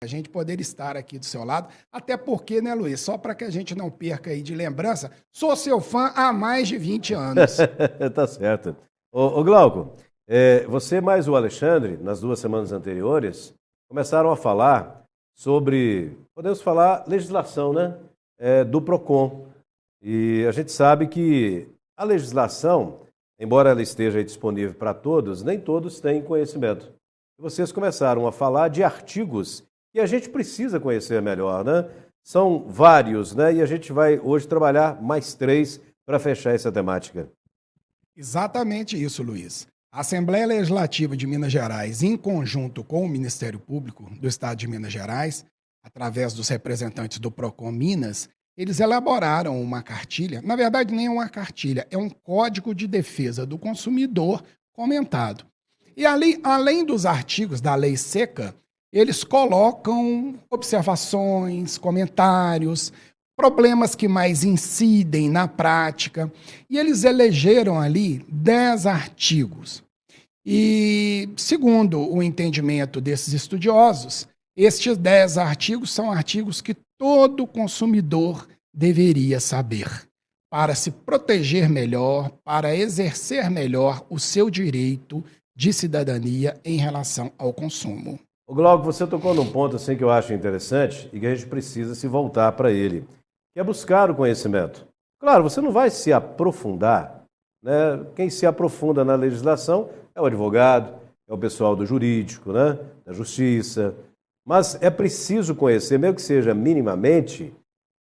a gente poder estar aqui do seu lado, até porque, né, Luiz, só para que a gente não perca aí de lembrança, sou seu fã há mais de 20 anos. Tá certo. Ô Glauco, você mais o Alexandre, nas 2 semanas anteriores, começaram a falar sobre, podemos falar, legislação, né? Do PROCON. E a gente sabe que a legislação, embora ela esteja aí disponível para todos, nem todos têm conhecimento. E vocês começaram a falar de artigos que a gente precisa conhecer melhor, né? São vários, né? E a gente vai hoje trabalhar mais 3 para fechar essa temática. Exatamente isso, Luiz. A Assembleia Legislativa de Minas Gerais, em conjunto com o Ministério Público do Estado de Minas Gerais, através dos representantes do PROCON Minas, eles elaboraram uma cartilha, na verdade nem é uma cartilha, é um Código de Defesa do Consumidor comentado. E ali, além dos artigos da lei seca, eles colocam observações, comentários, problemas que mais incidem na prática, e eles elegeram ali 10 artigos. E, segundo o entendimento desses estudiosos, estes 10 artigos são artigos que todo consumidor deveria saber para se proteger melhor, para exercer melhor o seu direito de cidadania em relação ao consumo. O Glauco, você tocou num ponto assim que eu acho interessante e que a gente precisa se voltar para ele, que é buscar o conhecimento. Claro, você não vai se aprofundar, né? Quem se aprofunda na legislação é o advogado, é o pessoal do jurídico, né? Da justiça, mas é preciso conhecer, mesmo que seja minimamente,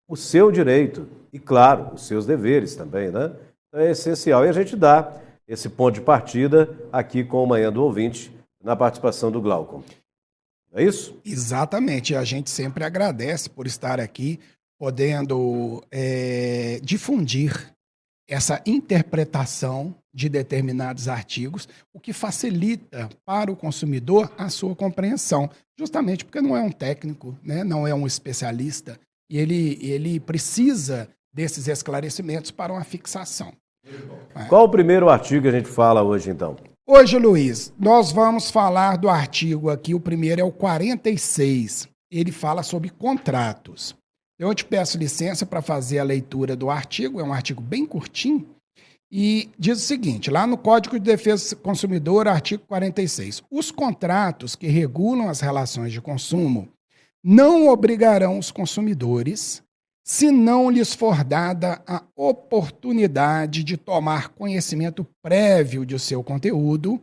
o seu direito e, claro, os seus deveres também, né? É essencial. E a gente dá esse ponto de partida aqui com o Manhã do Ouvinte, na participação do Glauco. É isso? Exatamente. A gente sempre agradece por estar aqui, podendo difundir essa interpretação de determinados artigos, o que facilita para o consumidor a sua compreensão, justamente porque não é um técnico, né? Não é um especialista, e ele precisa desses esclarecimentos para uma fixação. Qual o primeiro artigo que a gente fala hoje, então? Hoje, Luiz, nós vamos falar do artigo aqui, o primeiro é o 46. Ele fala sobre contratos. Eu te peço licença para fazer a leitura do artigo, é um artigo bem curtinho, e diz o seguinte, lá no Código de Defesa do Consumidor, artigo 46, os contratos que regulam as relações de consumo não obrigarão os consumidores, se não lhes for dada a oportunidade de tomar conhecimento prévio de seu conteúdo,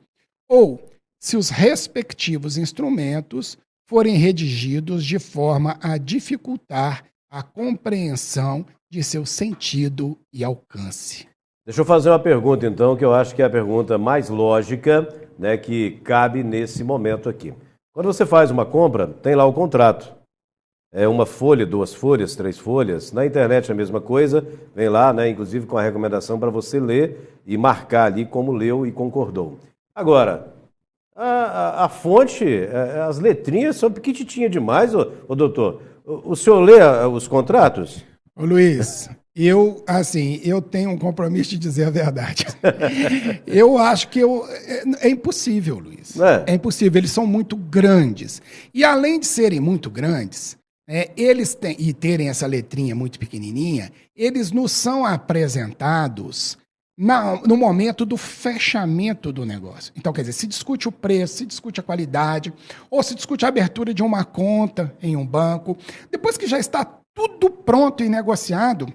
ou se os respectivos instrumentos forem redigidos de forma a dificultar a compreensão de seu sentido e alcance. Deixa eu fazer uma pergunta, então, que eu acho que é a pergunta mais lógica, né, que cabe nesse momento aqui. Quando você faz uma compra, tem lá o contrato. É uma folha, 2 folhas, 3 folhas. Na internet é a mesma coisa, vem lá, né, inclusive com a recomendação para você ler e marcar ali como leu e concordou. Agora, a fonte, as letrinhas são pequititinhas demais, ô doutor. O senhor lê os contratos? Ô Luiz, eu tenho um compromisso de dizer a verdade. Eu acho que é impossível, Luiz. É impossível, eles são muito grandes. E além de serem muito grandes, eles terem essa letrinha muito pequenininha, eles nos são apresentados no momento do fechamento do negócio. Então, quer dizer, se discute o preço, se discute a qualidade, ou se discute a abertura de uma conta em um banco. Depois que já está tudo pronto e negociado,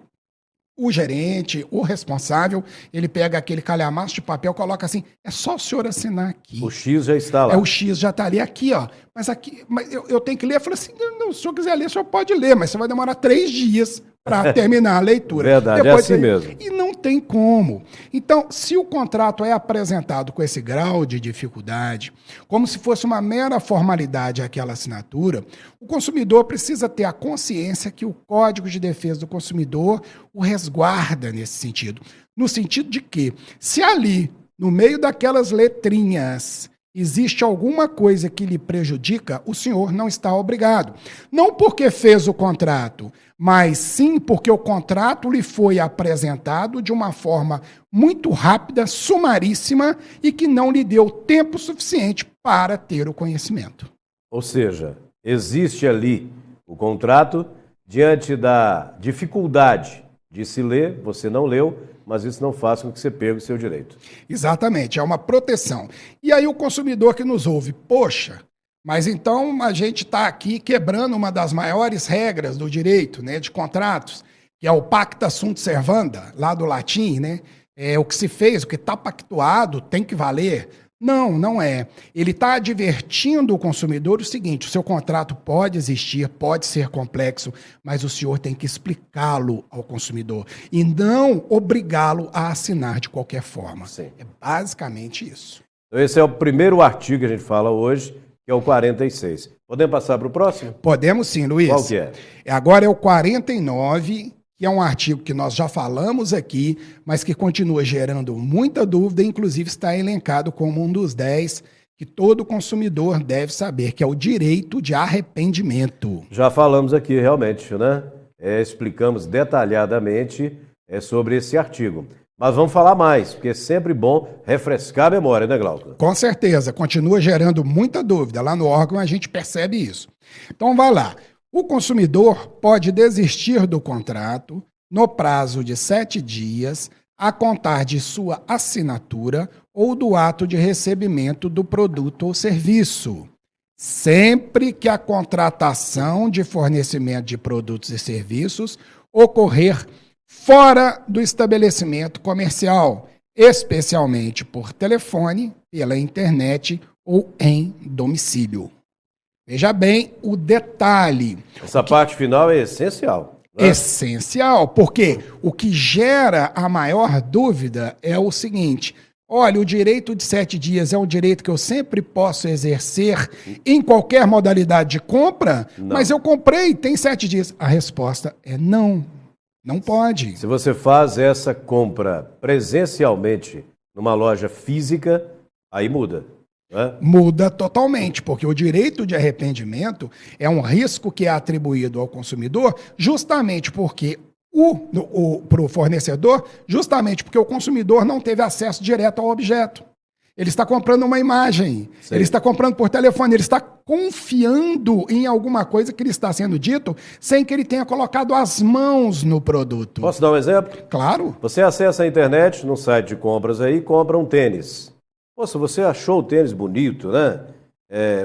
o gerente, o responsável, ele pega aquele calhamaço de papel, coloca assim, é só o senhor assinar aqui. O X já está lá. O X já está ali, aqui, ó. Mas aqui, eu tenho que ler. Eu falei assim, não, se o senhor quiser ler, o senhor pode ler, mas você vai demorar 3 dias para terminar a leitura. Verdade, depois é assim mesmo. E não tem como. Então, se o contrato é apresentado com esse grau de dificuldade, como se fosse uma mera formalidade aquela assinatura, o consumidor precisa ter a consciência que o Código de Defesa do Consumidor o resguarda nesse sentido. No sentido de que, se ali, no meio daquelas letrinhas, existe alguma coisa que lhe prejudica, o senhor não está obrigado. Não porque fez o contrato, mas sim porque o contrato lhe foi apresentado de uma forma muito rápida, sumaríssima, e que não lhe deu tempo suficiente para ter o conhecimento. Ou seja, existe ali o contrato, diante da dificuldade de se ler, você não leu, mas isso não faz com que você perca o seu direito. Exatamente, é uma proteção. E aí o consumidor que nos ouve, poxa, mas então a gente está aqui quebrando uma das maiores regras do direito, né, de contratos, que é o pacta sunt servanda, lá do latim, né? É o que se fez, o que está pactuado tem que valer. Não, não é. Ele está advertindo o consumidor o seguinte: o seu contrato pode existir, pode ser complexo, mas o senhor tem que explicá-lo ao consumidor e não obrigá-lo a assinar de qualquer forma. Sim. É basicamente isso. Então esse é o primeiro artigo que a gente fala hoje, que é o 46. Podemos passar para o próximo? Podemos sim, Luiz. Qual que é? Agora é o 49, que é um artigo que nós já falamos aqui, mas que continua gerando muita dúvida, inclusive está elencado como um dos 10 que todo consumidor deve saber, que é o direito de arrependimento. Já falamos aqui realmente, né? Explicamos detalhadamente sobre esse artigo. Mas vamos falar mais, porque é sempre bom refrescar a memória, né, Glauco? Com certeza, continua gerando muita dúvida. Lá no órgão a gente percebe isso. Então vai lá. O consumidor pode desistir do contrato no prazo de 7 dias a contar de sua assinatura ou do ato de recebimento do produto ou serviço, sempre que a contratação de fornecimento de produtos e serviços ocorrer fora do estabelecimento comercial, especialmente por telefone, pela internet ou em domicílio. Veja bem o detalhe. Essa parte final é essencial. Né? Essencial, porque o que gera a maior dúvida é o seguinte: olha, o direito de 7 dias é um direito que eu sempre posso exercer em qualquer modalidade de compra, Não. mas eu comprei, tem 7 dias. A resposta é não. Não pode. Se você faz essa compra presencialmente numa loja física, aí muda. Né? Muda totalmente, porque o direito de arrependimento é um risco que é atribuído ao consumidor justamente porque para o fornecedor, justamente porque o consumidor não teve acesso direto ao objeto. Ele está comprando uma imagem, Sim. Ele está comprando por telefone, ele está confiando em alguma coisa que lhe está sendo dito sem que ele tenha colocado as mãos no produto. Posso dar um exemplo? Claro. Você acessa a internet, num site de compras aí, compra um tênis. Poxa, você achou o tênis bonito, né?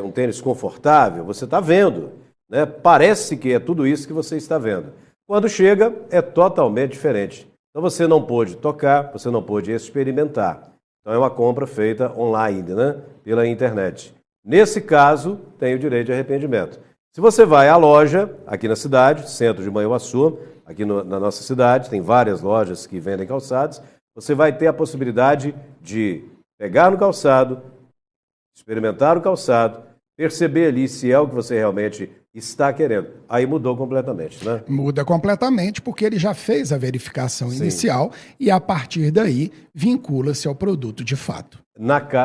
Um tênis confortável, você está vendo. Né? Parece que é tudo isso que você está vendo. Quando chega, é totalmente diferente. Então você não pôde tocar, você não pôde experimentar. Então é uma compra feita online, né? Pela internet. Nesse caso, tem o direito de arrependimento. Se você vai à loja, aqui na cidade, centro de Manhuaçu, aqui na nossa cidade, tem várias lojas que vendem calçados, você vai ter a possibilidade de pegar no calçado, experimentar o calçado, perceber ali se é o que você realmente está querendo. Aí mudou completamente, né? Muda completamente porque ele já fez a verificação Sim. inicial e, a partir daí, vincula-se ao produto de fato.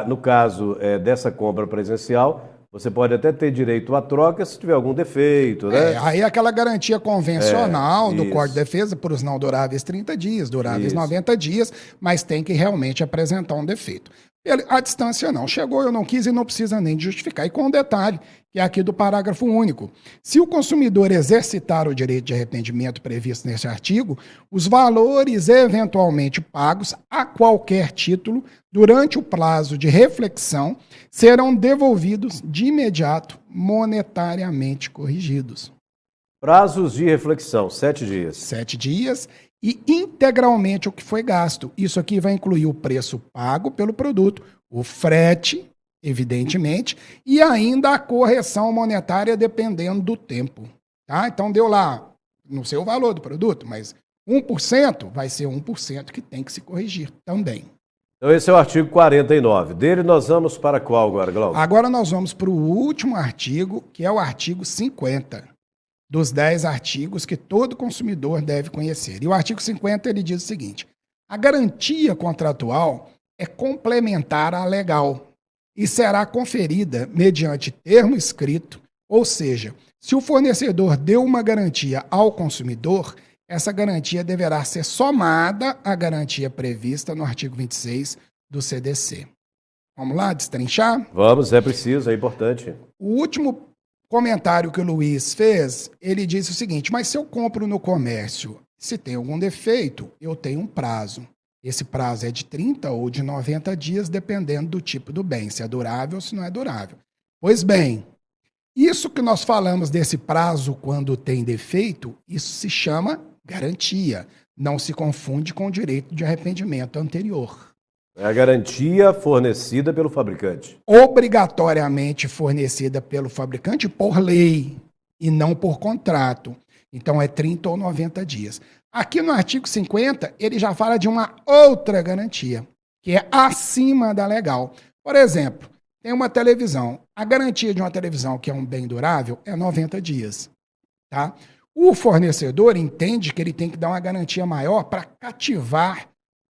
No caso dessa compra presencial, você pode até ter direito à troca se tiver algum defeito, né? Aí aquela garantia convencional do isso. Código de Defesa por os não duráveis 30 dias, duráveis Isso. 90 dias, mas tem que realmente apresentar um defeito. A distância não. Chegou, eu não quis e não precisa nem de justificar. E com um detalhe, que é aqui do parágrafo único. Se o consumidor exercitar o direito de arrependimento previsto nesse artigo, os valores eventualmente pagos a qualquer título durante o prazo de reflexão serão devolvidos de imediato, monetariamente corrigidos. Prazos de reflexão, 7 dias. 7 dias e integralmente o que foi gasto. Isso aqui vai incluir o preço pago pelo produto, o frete, evidentemente, e ainda a correção monetária dependendo do tempo. Tá? Então deu lá, não sei o valor do produto, mas 1% vai ser 1% que tem que se corrigir também. Então esse é o artigo 49. Dele nós vamos para qual agora, Glauco? Agora nós vamos para o último artigo, que é o artigo 50. Dos 10 artigos que todo consumidor deve conhecer. E o artigo 50 ele diz o seguinte: a garantia contratual é complementar à legal e será conferida mediante termo escrito, ou seja, se o fornecedor deu uma garantia ao consumidor, essa garantia deverá ser somada à garantia prevista no artigo 26 do CDC. Vamos lá destrinchar? Vamos, é preciso, é importante. O último comentário que o Luiz fez, ele disse o seguinte: mas se eu compro no comércio, se tem algum defeito, eu tenho um prazo. Esse prazo é de 30 ou de 90 dias, dependendo do tipo do bem, se é durável ou se não é durável. Pois bem, isso que nós falamos desse prazo quando tem defeito, isso se chama garantia. Não se confunde com o direito de arrependimento anterior. É a garantia fornecida pelo fabricante. Obrigatoriamente fornecida pelo fabricante por lei e não por contrato. Então é 30 ou 90 dias. Aqui no artigo 50, ele já fala de uma outra garantia, que é acima da legal. Por exemplo, tem uma televisão. A garantia de uma televisão que é um bem durável é 90 dias. Tá? O fornecedor entende que ele tem que dar uma garantia maior para cativar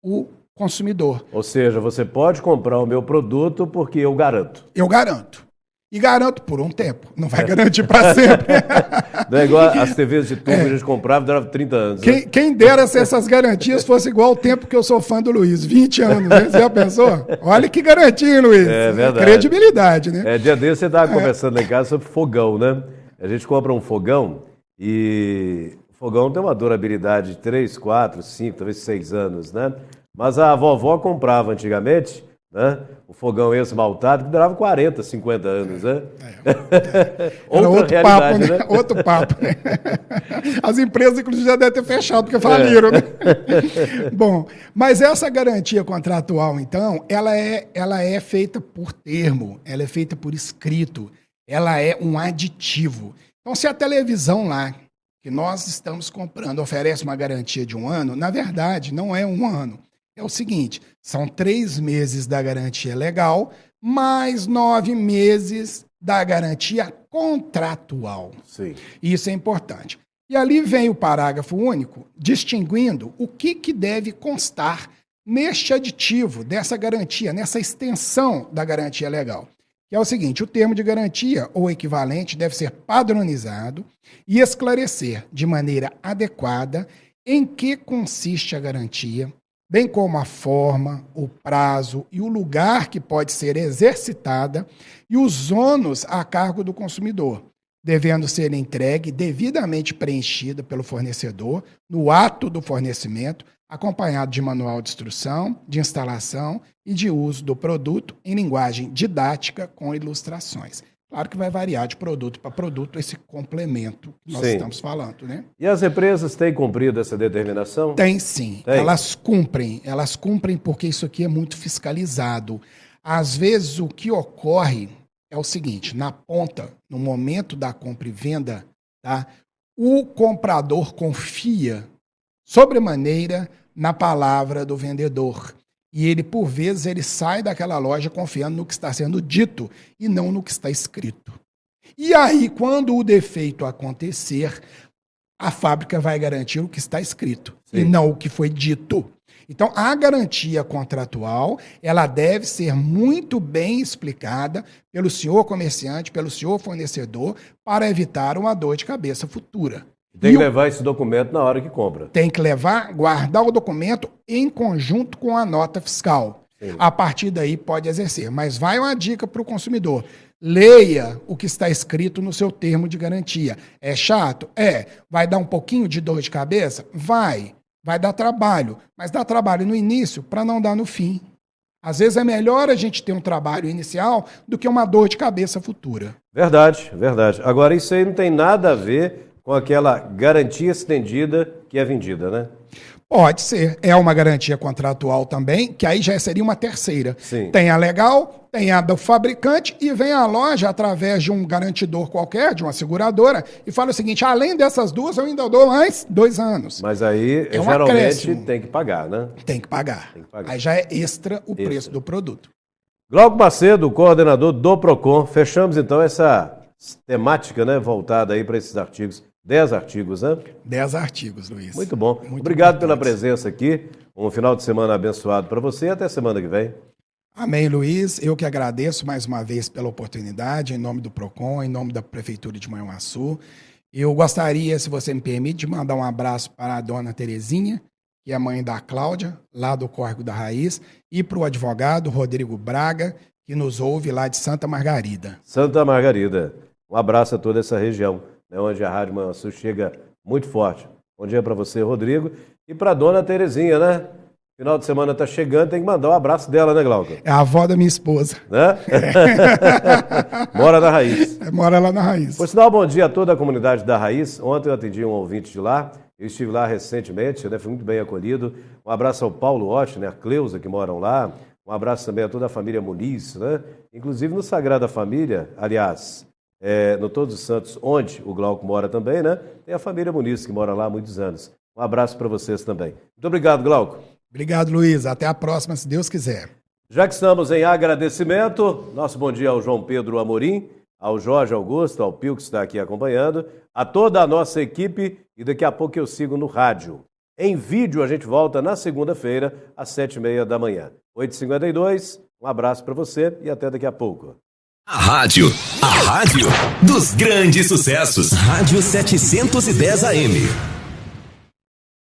o consumidor. Ou seja, você pode comprar o meu produto porque eu garanto. Eu garanto. E garanto por um tempo. Não vai garantir para sempre. Não é igual as TVs de tubo que a gente comprava e durava 30 anos. Né? Quem dera se essas garantias fossem igual ao tempo que eu sou fã do Luiz. 20 anos, né? Você já pensou? Olha que garantia, hein, Luiz? É verdade. Credibilidade, né? Dia desse você estava conversando lá em casa sobre fogão, né? A gente compra um fogão e o fogão tem uma durabilidade de 3, 4, 5, talvez 6 anos, né? Mas a vovó comprava antigamente, né? O fogão esmaltado que durava 40, 50 anos, né? Era outro papo, né? Outro papo. Né? As empresas, inclusive, já devem ter fechado porque faliram, né? Bom, mas essa garantia contratual, então, ela é feita por termo, ela é feita por escrito, ela é um aditivo. Então, se a televisão lá que nós estamos comprando oferece uma garantia de 1 ano, na verdade, não é 1 ano. É o seguinte, são 3 meses da garantia legal, mais 9 meses da garantia contratual. Sim. Isso é importante. E ali vem o parágrafo único, distinguindo o que deve constar neste aditivo, dessa garantia, nessa extensão da garantia legal. Que é o seguinte, o termo de garantia ou equivalente deve ser padronizado e esclarecer de maneira adequada em que consiste a garantia, bem como a forma, o prazo e o lugar que pode ser exercitada e os ônus a cargo do consumidor, devendo ser entregue devidamente preenchida pelo fornecedor no ato do fornecimento, acompanhado de manual de instrução, de instalação e de uso do produto em linguagem didática com ilustrações. Claro que vai variar de produto para produto esse complemento que nós estamos falando, né? E as empresas têm cumprido essa determinação? Tem sim. Tem. Elas cumprem porque isso aqui é muito fiscalizado. Às vezes o que ocorre é o seguinte, na ponta, no momento da compra e venda, tá, o comprador confia sobremaneira na palavra do vendedor. E ele, por vezes, ele sai daquela loja confiando no que está sendo dito e não no que está escrito. E aí, quando o defeito acontecer, a fábrica vai garantir o que está escrito e não o que foi dito. Então, a garantia contratual, ela deve ser muito bem explicada pelo senhor comerciante, pelo senhor fornecedor, para evitar uma dor de cabeça futura. Tem que levar esse documento na hora que compra. Tem que levar, guardar o documento em conjunto com a nota fiscal. Sim. A partir daí pode exercer. Mas vai uma dica para o consumidor. Leia o que está escrito no seu termo de garantia. É chato? É. Vai dar um pouquinho de dor de cabeça? Vai. Vai dar trabalho. Mas dá trabalho no início para não dar no fim. Às vezes é melhor a gente ter um trabalho inicial do que uma dor de cabeça futura. Verdade, verdade. Agora, isso aí não tem nada a ver com aquela garantia estendida que é vendida, né? Pode ser. É uma garantia contratual também, que aí já seria uma terceira. Sim. Tem a legal, tem a do fabricante e vem a loja através de um garantidor qualquer, de uma seguradora, e fala o seguinte, além dessas duas, eu ainda dou mais 2 anos. Mas aí, geralmente, tem que pagar, né? Tem que pagar. Aí já é extra o preço do produto. Glauco Macedo, coordenador do PROCON. Fechamos, então, essa temática, né, voltada aí para esses artigos. 10 artigos, né? 10 artigos, Luiz. Muito bom. Obrigado pela presença aqui. Um final de semana abençoado para você e até semana que vem. Amém, Luiz. Eu que agradeço mais uma vez pela oportunidade, em nome do PROCON, em nome da Prefeitura de Manhuaçu. Eu gostaria, se você me permite, de mandar um abraço para a dona Terezinha, que é a mãe da Cláudia, lá do Córrego da Raiz, e para o advogado Rodrigo Braga, que nos ouve lá de Santa Margarida. Santa Margarida. Um abraço a toda essa região, né, onde a Rádio Manhã Sul chega muito forte. Bom dia para você, Rodrigo. E para a dona Terezinha, né? Final de semana está chegando, tem que mandar um abraço dela, né, Glauco? É a avó da minha esposa. Né? Mora na Raiz. Mora lá na Raiz. Por sinal, bom dia a toda a comunidade da Raiz. Ontem eu atendi um ouvinte de lá. Eu estive lá recentemente, né? Fui muito bem acolhido. Um abraço ao Paulo Otti, né? A Cleusa, que moram lá. Um abraço também a toda a família Muniz, né? Inclusive no Sagrada Família, aliás, no Todos os Santos, onde o Glauco mora também, né? Tem a família Muniz, que mora lá há muitos anos. Um abraço para vocês também. Muito obrigado, Glauco. Obrigado, Luiz. Até a próxima, se Deus quiser. Já que estamos em agradecimento, nosso bom dia ao João Pedro Amorim, ao Jorge Augusto, ao Pio que está aqui acompanhando, a toda a nossa equipe e daqui a pouco eu sigo no rádio. Em vídeo a gente volta na segunda-feira às 7h30 da manhã. 8h52, um abraço para você e até daqui a pouco. A rádio dos grandes sucessos. Rádio 710 AM.